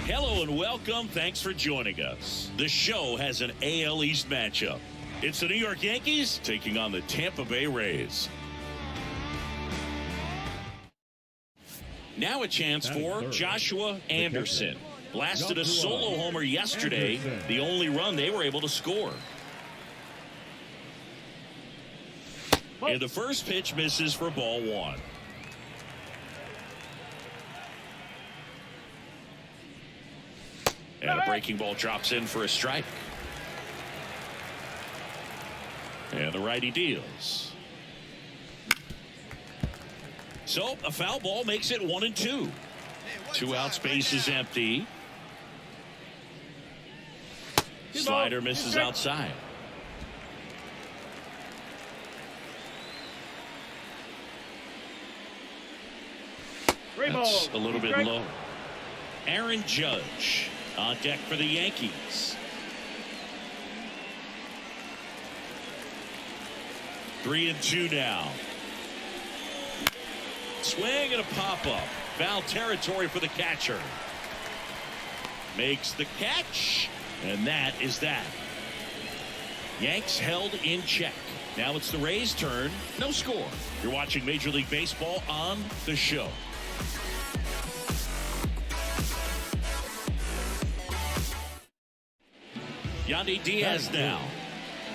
Hello and welcome. Thanks for joining us. The show has an AL East matchup. It's the New York Yankees taking on the Tampa Bay Rays. Now a chance for Joshua Anderson. Blasted a solo homer yesterday, the only run they were able to score. And the first pitch misses for ball one. And a breaking ball drops in for a strike. And the righty deals. So a foul ball makes it 1-2. 2 outs, base is empty. Slider misses outside. That's a little bit low. Aaron Judge on deck for the Yankees. 3-2 now. Swing and a pop-up. Foul territory for the catcher. Makes the catch. And that is that. Yanks held in check. Now it's the Rays' turn. No score. You're watching Major League Baseball on the show. Yandy Diaz now.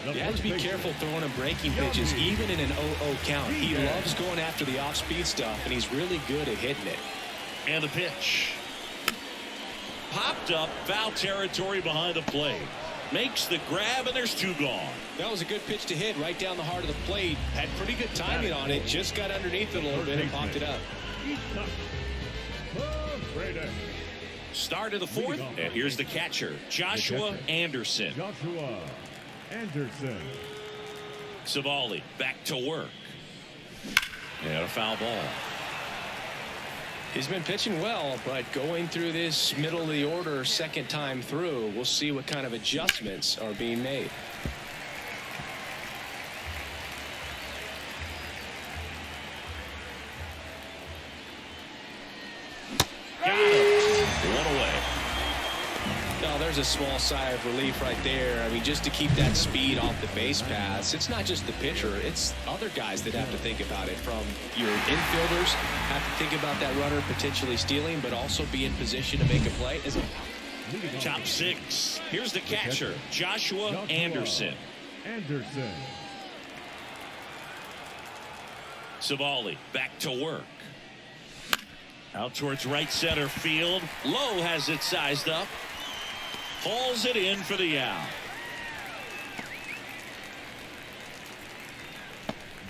You have to be careful throwing him breaking pitches, even in an 0-0 count. He loves going after the off-speed stuff, and he's really good at hitting it. And the pitch. Popped up, foul territory behind the plate. Makes the grab, and there's 2 gone. That was a good pitch to hit right down the heart of the plate. Had pretty good timing on it. Just got underneath it a little bit and popped it up. Start of the 4th, and here's the catcher, Joshua Anderson. Savali back to work. And a foul ball. He's been pitching well, but going through this middle of the order second time through, we'll see what kind of adjustments are being made. Got it. 1 away. No, there's a small sigh of relief right there. I mean, just to keep that speed off the base paths. It's not just the pitcher. It's other guys that have to think about it. From your infielders have to think about that runner potentially stealing, but also be in position to make a play. Top 6. Here's the catcher, Joshua Anderson. Savali back to work. Out towards right center field. Lowe has it sized up. Hauls it in for the out.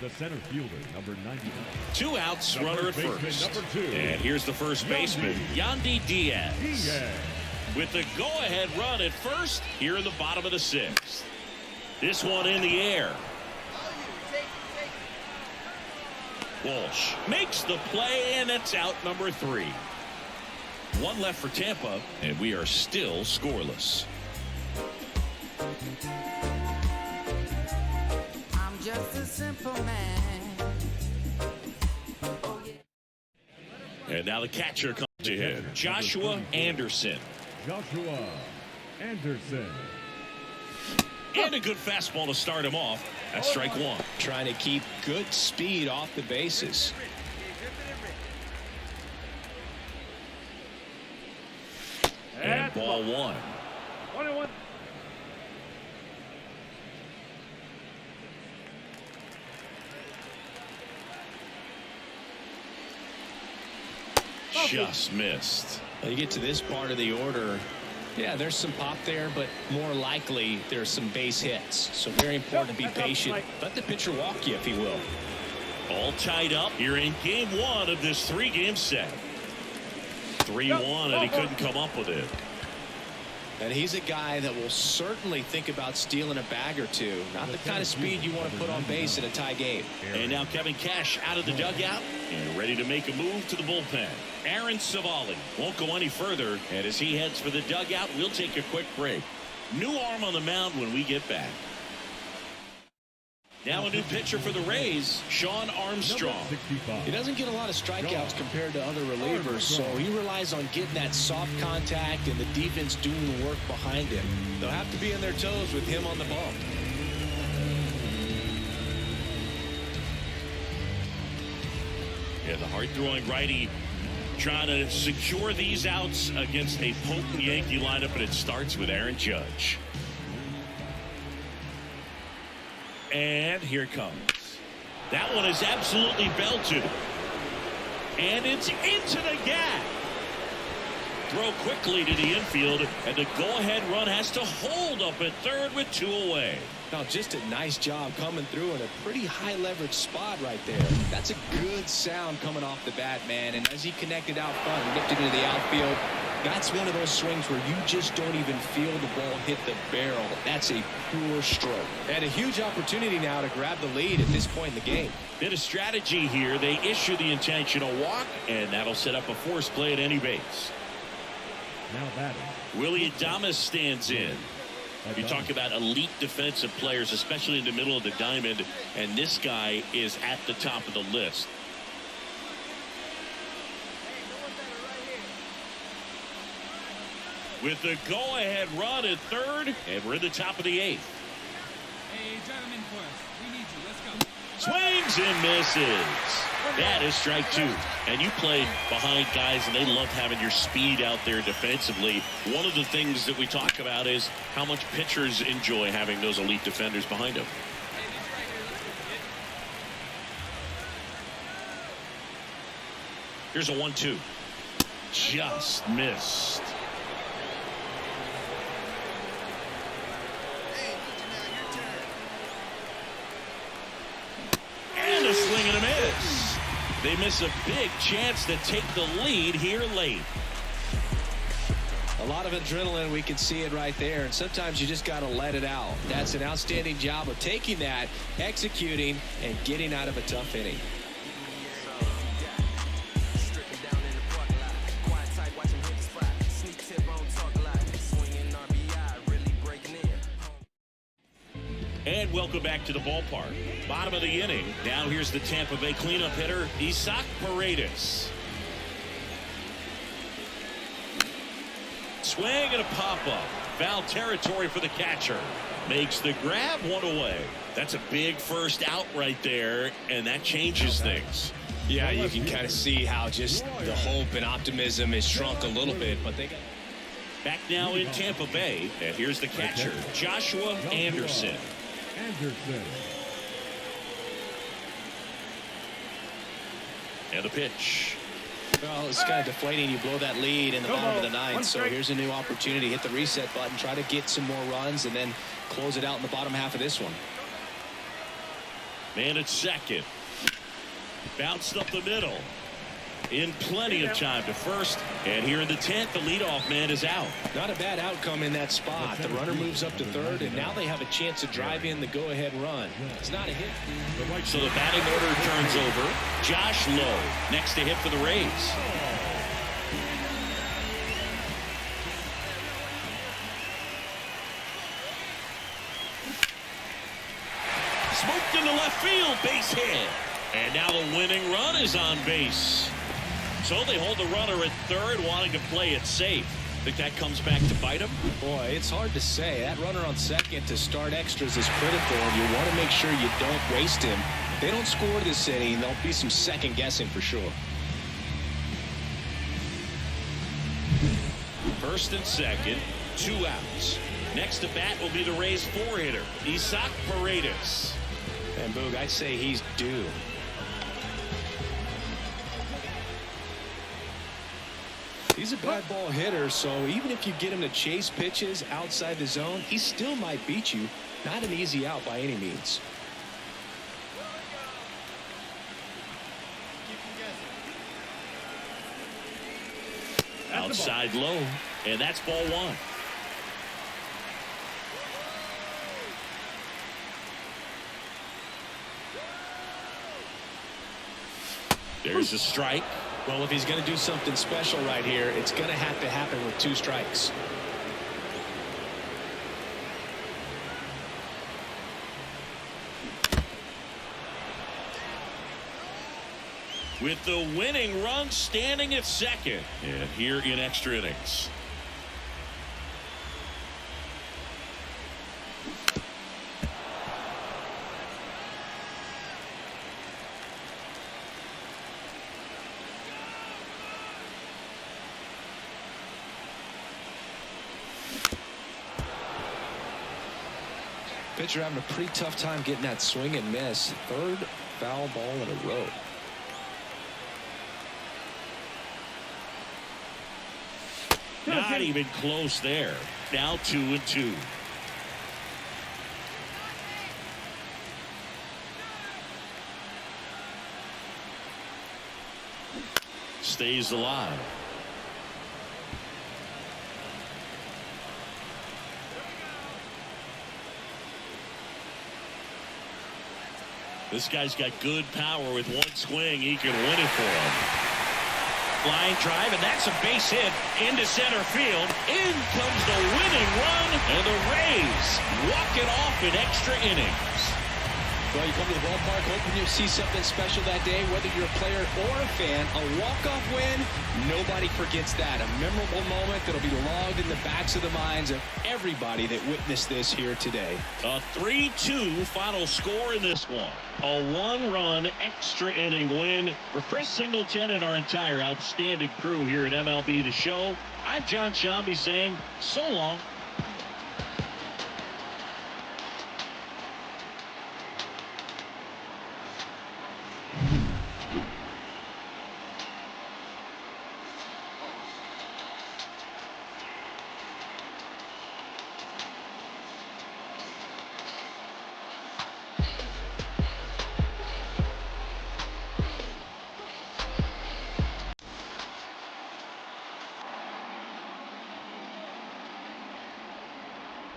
The center fielder, number 99. 2 outs, runner at first. And here's the first baseman, Yandy Diaz. With the go-ahead run at first here in the bottom of the 6th. This one in the air. Walsh makes the play, and it's out number 3. 1 left for Tampa, and we are still scoreless. I'm just a simple man. Oh, yeah. And now the catcher comes to him, Joshua Anderson. And a good fastball to start him off. That's strike 1. Trying to keep good speed off the bases. And ball 1. Just missed. You get to this part of the order. Yeah, there's some pop there, but more likely there's some base hits. So very important to be patient. Let the pitcher walk you, if he will. All tied up here in game 1 of this 3-game set. 3-1, and he couldn't come up with it. And he's a guy that will certainly think about stealing a bag or 2. Not the kind of speed you want to put on base in a tie game. And now Kevin Cash out of the dugout and ready to make a move to the bullpen. Aaron Savali won't go any further, and as he heads for the dugout, we'll take a quick break. New arm on the mound when we get back. Now a new pitcher for the Rays, Sean Armstrong. He doesn't get a lot of strikeouts compared to other relievers, so he relies on getting that soft contact and the defense doing the work behind him. They'll have to be on their toes with him on the bump. Yeah, the hard-throwing righty trying to secure these outs against a potent Yankee lineup, and it starts with Aaron Judge. And here it comes. That one is absolutely belted. And it's into the gap. Throw quickly to the infield, and the go-ahead run has to hold up at third with 2 away. Now, just a nice job coming through in a pretty high-leverage spot right there. That's a good sound coming off the bat, man. And as he connected out front and nipped it into the outfield, that's one of those swings where you just don't even feel the ball hit the barrel. That's a pure stroke. And a huge opportunity now to grab the lead at this point in the game. Bit of strategy here. They issue the intentional walk, and that'll set up a force play at any base. Now batting. Willie Adames stands in. You talk about elite defensive players, especially in the middle of the diamond, and this guy is at the top of the list. With the go-ahead run at third, and we're in the top of the 8th. Hey, gentlemen first. We need you. Let's go. Swings and misses. That is strike 2. And you played behind guys, and they love having your speed out there defensively. One of the things that we talk about is how much pitchers enjoy having those elite defenders behind them. Here's a 1-2. Just missed. And a swing and a miss. They miss a big chance to take the lead here late. A lot of adrenaline, we can see it right there, and sometimes you just got to let it out. That's an outstanding job of taking that, executing, and getting out of a tough inning. And welcome back to the ballpark. Bottom of the inning. Now here's the Tampa Bay cleanup hitter, Isaac Paredes. Swing and a pop-up. Foul territory for the catcher. Makes the grab, 1 away. That's a big first out right there, and that changes things. Yeah, you can kind of see how just the hope and optimism is shrunk a little bit, but they got... Back now in Tampa Bay, and here's the catcher, Joshua Anderson. And the pitch. Well, it's kind of deflating. You blow that lead in the bottom of the 9th, so here's a new opportunity. Hit the reset button, try to get some more runs, and then close it out in the bottom half of this one. Man at second. Bounced up the middle. In plenty of time to first. And here in the 10th, the leadoff man is out. Not a bad outcome in that spot. The runner moves up to third, and now they have a chance to drive in the go-ahead run. It's not a hit. So the batting order turns over. Josh Lowe next to hit for the Rays. Smoked into left field, base hit. And now the winning run is on base. So they hold the runner at third, wanting to play it safe. Think that comes back to bite him? Boy, it's hard to say. That runner on second to start extras is critical, and you want to make sure you don't waste him. If they don't score this inning, there'll be some second guessing for sure. First and second, 2 outs. Next to bat will be the Rays' 4-hitter, Isaac Paredes. And Boog, I'd say he's due. He's a bad ball hitter, so even if you get him to chase pitches outside the zone, he still might beat you. Not an easy out by any means. Outside low, and that's ball 1. There's a strike. Well, if he's going to do something special right here, it's going to have to happen with 2 strikes. with the winning run standing at second. And here in extra innings. Pitcher having a pretty tough time getting that swing and miss. Third foul ball in a row. Not even close there. Now 2-2. Stays alive. This guy's got good power. With one swing, he can win it for him. Line drive, and that's a base hit into center field. In comes the winning run, and the Rays walk it off in extra innings. Well, you come to the ballpark hoping you see something special that day, whether you're a player or a fan. A walk-off win, nobody forgets that. A memorable moment that'll be logged in the backs of the minds of everybody that witnessed this here today. A 3-2 final score in this one. A one-run extra inning win for Chris Singleton and our entire outstanding crew here at MLB The Show. I'm John Shambi saying so long.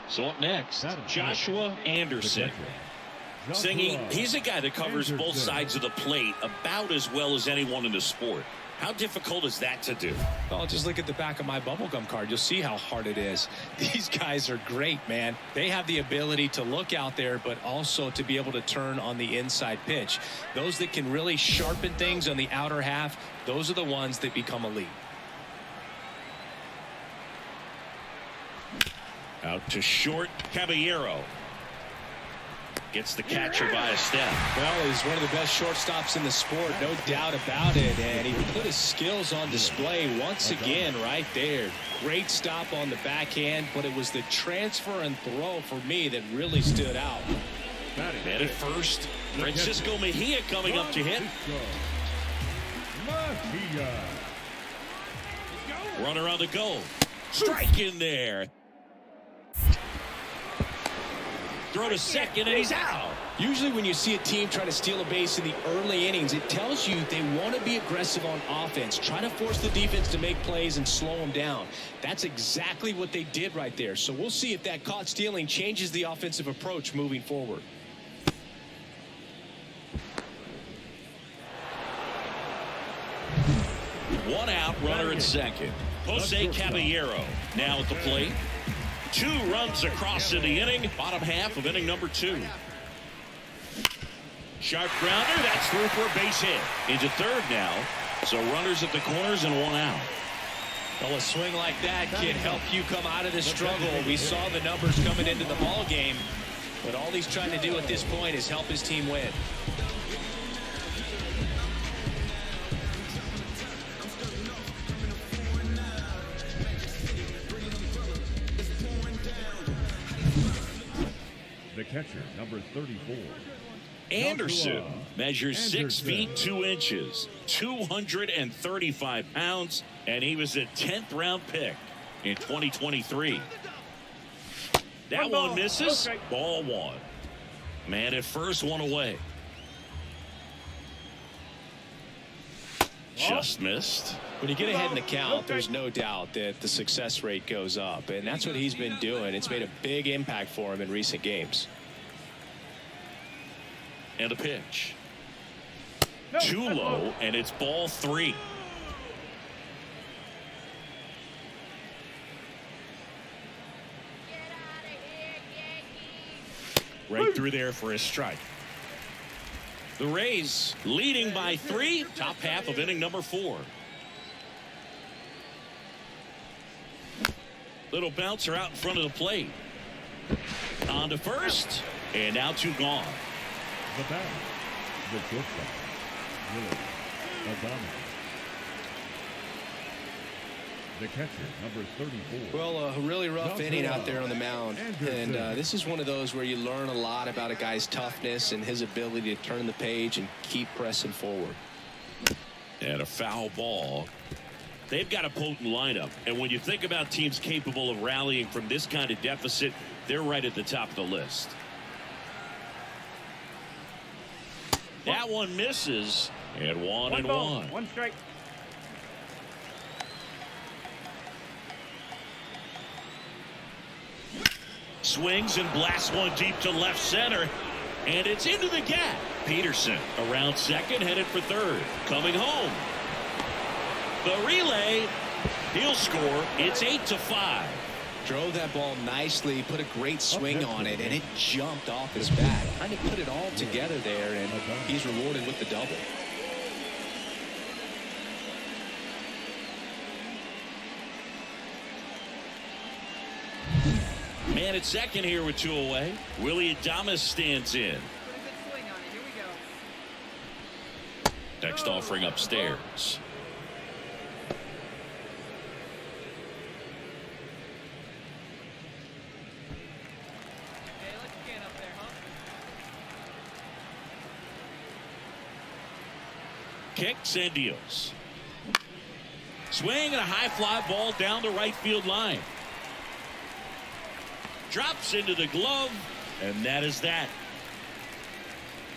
So up next, Joshua Anderson. Singing, he's a guy that covers both sides of the plate about as well as anyone in the sport. How difficult is that to do? Oh, just look at the back of my bubblegum card. You'll see how hard it is. These guys are great, man. They have the ability to look out there, but also to be able to turn on the inside pitch. Those that can really sharpen things on the outer half, those are the ones that become elite. Out to short, Caballero. Gets the catcher by a step. Well, he's one of the best shortstops in the sport, no doubt about it. And he put his skills on display once again right there. Great stop on the backhand, but it was the transfer and throw for me that really stood out. And at first, Francisco Mejia coming up to hit. Runner on the go. Strike in there. Throw to second, and he's out. Usually when you see a team try to steal a base in the early innings, it tells you they want to be aggressive on offense, try to force the defense to make plays and slow them down. That's exactly what they did right there. So we'll see if that caught stealing changes the offensive approach moving forward. One out, runner at second. Jose Caballero now at the plate. 2 runs across in the inning, bottom half of inning number 2. Sharp grounder, that's through for a base hit. Into third now, so runners at the corners and 1 out. Well, a swing like that can help you come out of the struggle. We saw the numbers coming into the ball game, but all he's trying to do at this point is help his team win. The catcher, number 34. Anderson measures 6 feet 2 inches, 235 pounds, and he was a 10th round pick in 2023. That one misses. Okay. Ball 1. Man at first, 1 away. Just missed. When you get ahead in the count, there's no doubt that the success rate goes up, and that's what he's been doing. It's made a big impact for him in recent games. And a pitch. Too low, and it's ball 3. Right through there for a strike. The Rays leading by 3, top half of inning number 4. Little bouncer out in front of the plate. On to first, and now 2 gone. The batter, the shortstop, Willie Adames. The catcher, number 34. Well, a really rough inning out there on the mound. And this is one of those where you learn a lot about a guy's toughness and his ability to turn the page and keep pressing forward. And a foul ball. They've got a potent lineup. And when you think about teams capable of rallying from this kind of deficit, they're right at the top of the list. That one misses. And 1-1. 1 strike. Swings and blasts one deep to left center. And it's into the gap. Peterson around second, headed for third. Coming home. The relay. He'll score. It's 8-5. Drove that ball nicely, put a great swing on it, and it jumped off his bat. Kind of put it all together there, and he's rewarded with the double. Man at second here with 2 away. Willie Adames stands in. Next offering upstairs. Kicks and deals. Swing and a high fly ball down the right field line. Drops into the glove, and that is that.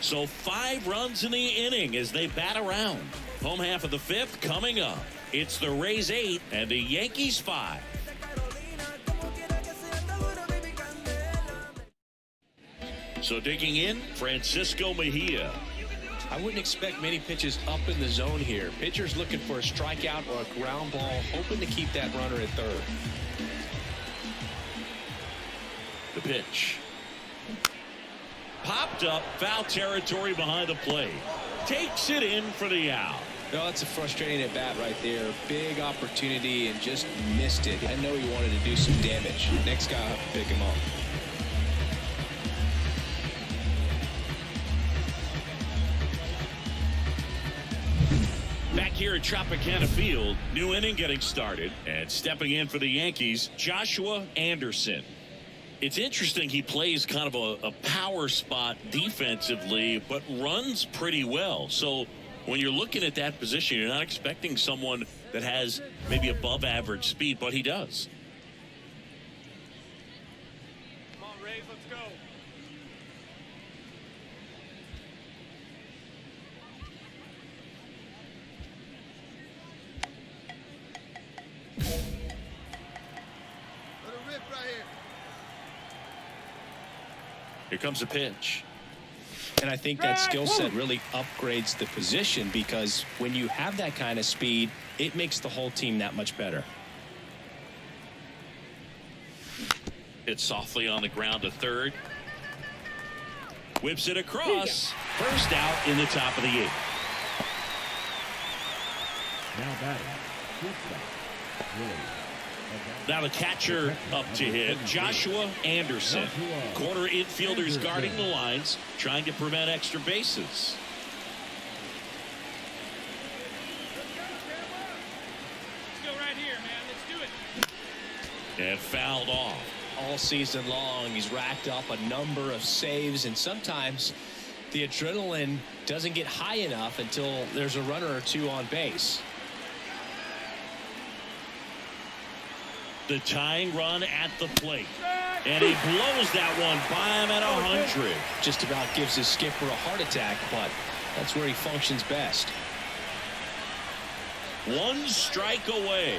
So 5 runs in the inning as they bat around. Home half of the 5th coming up. It's the Rays 8 and the Yankees 5. So digging in, Francisco Mejia. I wouldn't expect many pitches up in the zone here. Pitcher's looking for a strikeout or a ground ball, hoping to keep that runner at third. The pitch. Popped up, foul territory behind the plate. Takes it in for the out. No, that's a frustrating at bat right there. Big opportunity and just missed it. I know he wanted to do some damage. Next guy will have to pick him up. Back here at Tropicana Field, new inning getting started, and stepping in for the Yankees, Joshua Anderson. It's interesting, he plays kind of a power spot defensively, but runs pretty well. So when you're looking at that position, you're not expecting someone that has maybe above average speed, but he does. Come on, Rays, let's go. Here comes a pitch. And I think that skill set really upgrades the position, because when you have that kind of speed, it makes the whole team that much better. It's softly on the ground to third. Whips it across. First out in the top of the 8th. Now batting, shortstop, Willie Adames. Now the catcher up to hit, Joshua Anderson. Corner infielders guarding the lines, trying to prevent extra bases. Let's go right here, man. Let's do it. And fouled off. All season long, he's racked up a number of saves, and sometimes the adrenaline doesn't get high enough until there's a runner or two on base. The tying run at the plate. And he blows that one by him at 100. Just about gives his skipper a heart attack, but that's where he functions best. 1 strike away.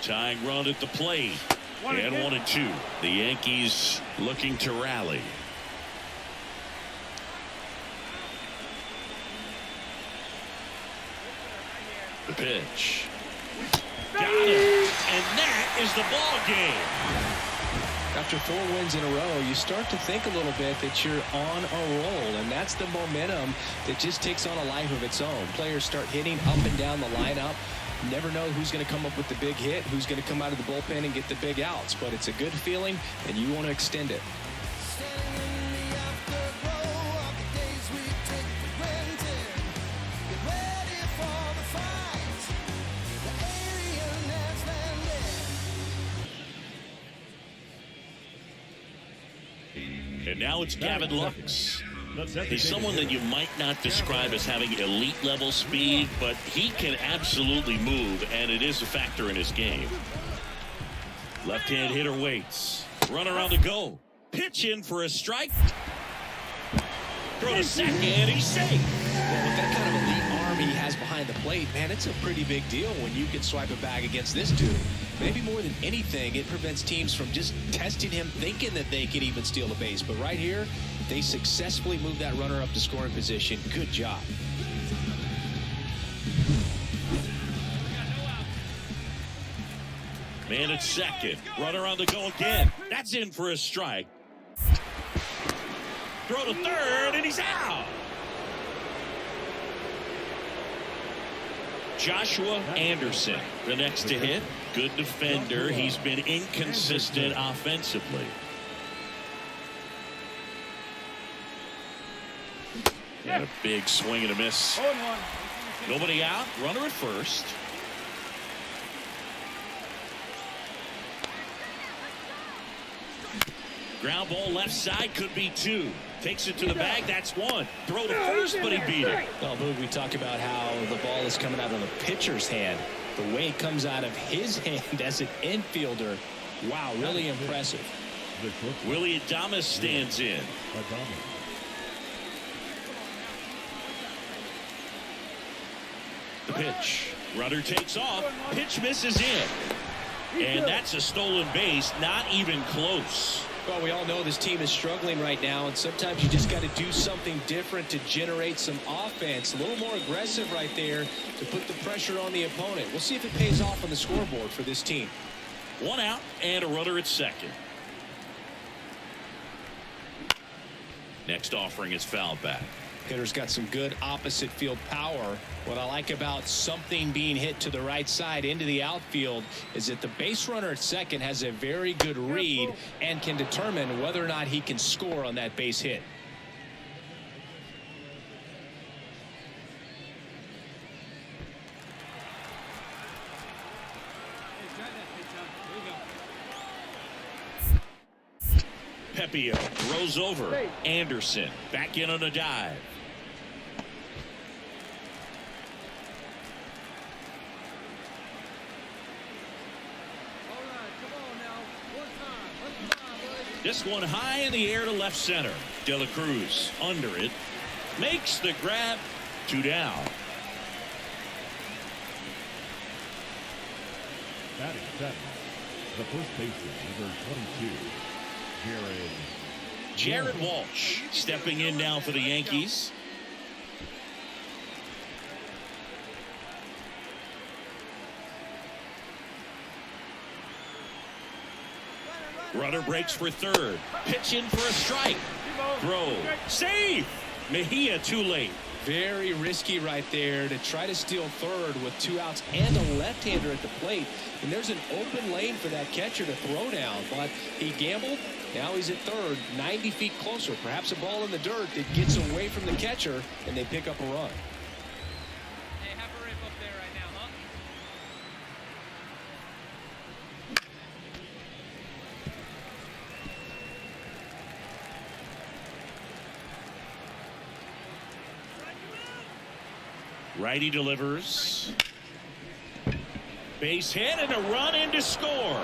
Tying run at the plate. And 1-2. The Yankees looking to rally. The pitch. Got is the ball game. After 4 wins in a row, you start to think a little bit that you're on a roll, and that's the momentum that just takes on a life of its own. Players start hitting up and down the lineup. Never know who's going to come up with the big hit, who's going to come out of the bullpen and get the big outs, but it's a good feeling, and you want to extend it. And now it's Gavin Lux. He's someone that you might not describe as having elite level speed, but he can absolutely move, and it is a factor in his game. Left-hand hitter waits. Runner on the go. Pitch in for a strike. Throw to second, he's safe. Well, with that kind of elite arm he has behind the plate, man, it's a pretty big deal when you can swipe a bag against this dude. Maybe more than anything, it prevents teams from just testing him, thinking that they can even steal a base. But right here, they successfully move that runner up to scoring position. Good job. Man at second. Runner on the go again. That's in for a strike. Throw to third, and he's out. Joshua Anderson, the next to hit. Good defender. He's been inconsistent offensively. And a big swing and a miss. Nobody out. Runner at first. Ground ball left side, could be 2. Takes it to the bag, that's 1. Throw to first, but he beat it. Well, Boog, we talk about how the ball is coming out of the pitcher's hand. The way it comes out of his hand as an infielder, wow, really impressive. Willie Adames stands in. The pitch. Runner takes off. Pitch misses in. And that's a stolen base, not even close. Well, we all know this team is struggling right now, and sometimes you just got to do something different to generate some offense. A little more aggressive right there to put the pressure on the opponent. We'll see if it pays off on the scoreboard for this team. 1 out and a runner at second. Next offering is fouled back. Hitter's got some good opposite field power. What I like about something being hit to the right side into the outfield is that the base runner at second has a very good read and can determine whether or not he can score on that base hit. Pepio throws over. Anderson back in on a dive. This one high in the air to left center. De La Cruz under it. Makes the grab. 2 down. Batting seven, the first baseman, number 22, Jared Walsh stepping in now for the Yankees. Runner breaks for third. Pitch in for a strike. Throw. Save. Mejia too late. Very risky right there to try to steal third with 2 outs and a left-hander at the plate. And there's an open lane for that catcher to throw down. But he gambled. Now he's at third, 90 feet closer. Perhaps a ball in the dirt that gets away from the catcher, and they pick up a run. Hey, have a rip up there right now, huh? Righty delivers. Base hit and a run in to score.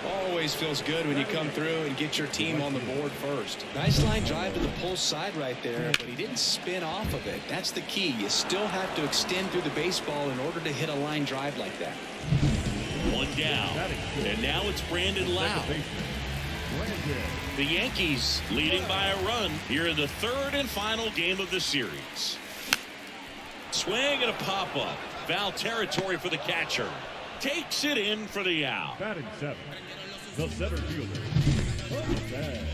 Always feels good when you come through and get your team on the board first. Nice line drive to the pull side right there, but he didn't spin off of it. That's the key. You still have to extend through the baseball in order to hit a line drive like that. 1 down. And now it's Brandon Lau. The Yankees leading by a run here in the 3rd and final game of the series. Swing and a pop-up. Foul territory for the catcher. Takes it in for the out. Batting seventh, the center fielder, Jose.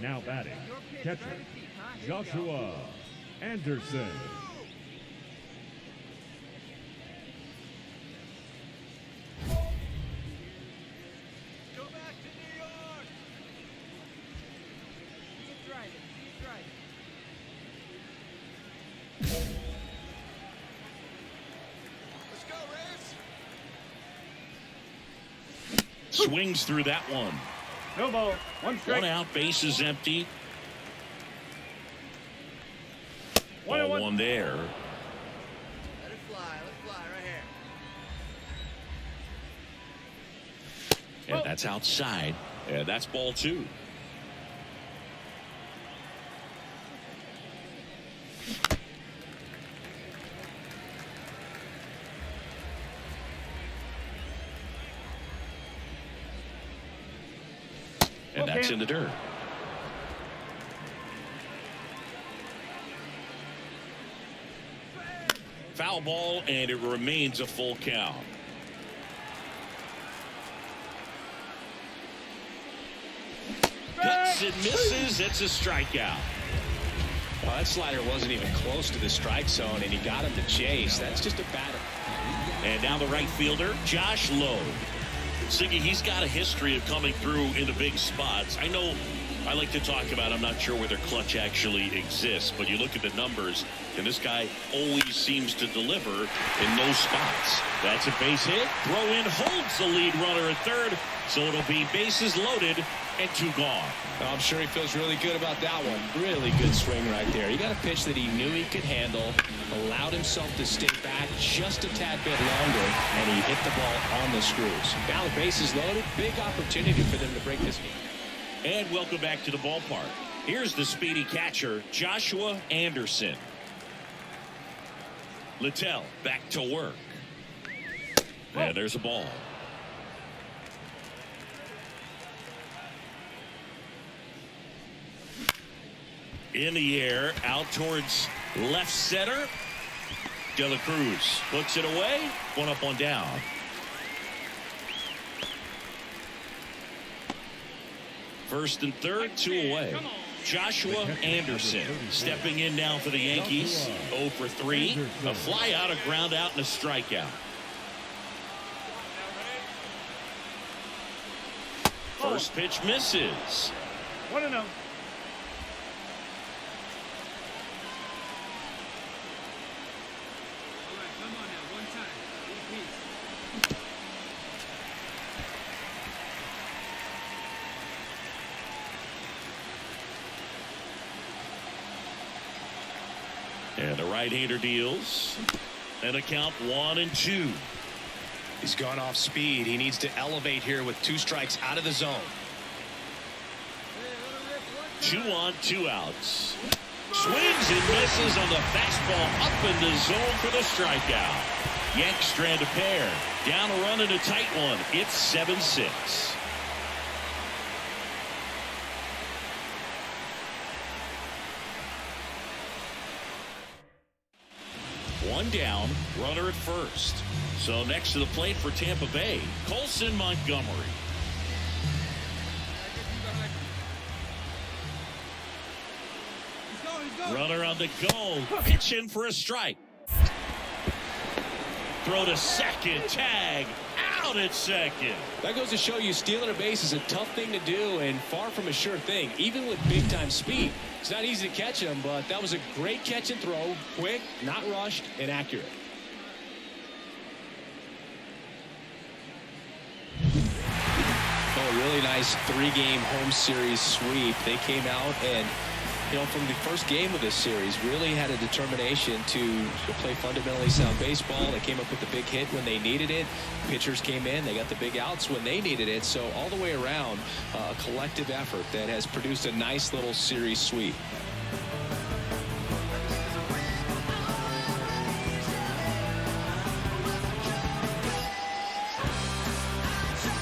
Now batting, catcher, Joshua Anderson. Go back to New York. Keep driving. Keep driving. Let's go, Race. Swings through that one. No ball. One strike. One out, base is empty. Ball one there. Let it fly. Let it fly right here. And that's outside. And that's ball two. And that's in the dirt. Foul ball, and it remains a full count. Hits and misses. It's a strikeout. Well, that slider wasn't even close to the strike zone, and he got him to chase. That's just a batter. And now the right fielder, Josh Lowe. Siggy, he's got a history of coming through in the big spots. I know I like to talk about, I'm not sure whether clutch actually exists, but you look at the numbers, and this guy always seems to deliver in those spots. That's a base hit. Throw in holds the lead runner at third, so it'll be bases loaded and two gone. I'm sure he feels really good about that one. Really good swing right there. He got a pitch that he knew he could handle, allowed himself to stay back just a tad bit longer, and he hit the ball on the screws. Now the bases loaded. Big opportunity for them to break this game. And welcome back to the ballpark. Here's the speedy catcher, Joshua Anderson. Littell back to work. And there's a ball. In the air, out towards left center. De La Cruz puts it away. One up, one down. First and third, two away. Joshua Anderson stepping in now for the Yankees. 0 for 3. A fly out, a ground out, and a strikeout. First pitch misses. 1-0. And the right-hander deals. And a count 1-2. He's gone off speed. He needs to elevate here with 2 strikes out of the zone. 2 on, 2 outs. Swings and misses on the fastball up in the zone for the strikeout. Yanks strand a pair. Down a run in a tight one. It's 7-6. One down, runner at first. So next to the plate for Tampa Bay, Colson Montgomery. Runner on the go, pitching for a strike. Throw to second, tag, out at second. That goes to show you stealing a base is a tough thing to do and far from a sure thing, even with big-time speed. It's not easy to catch him, but that was a great catch and throw, quick, not rushed, and accurate. Oh, really nice 3-game home series sweep. They came out and, you know, from the first game of this series, really had a determination to play fundamentally sound baseball. They came up with the big hit when they needed it. Pitchers came in. They got the big outs when they needed it. So all the way around, a collective effort that has produced a nice little series sweep.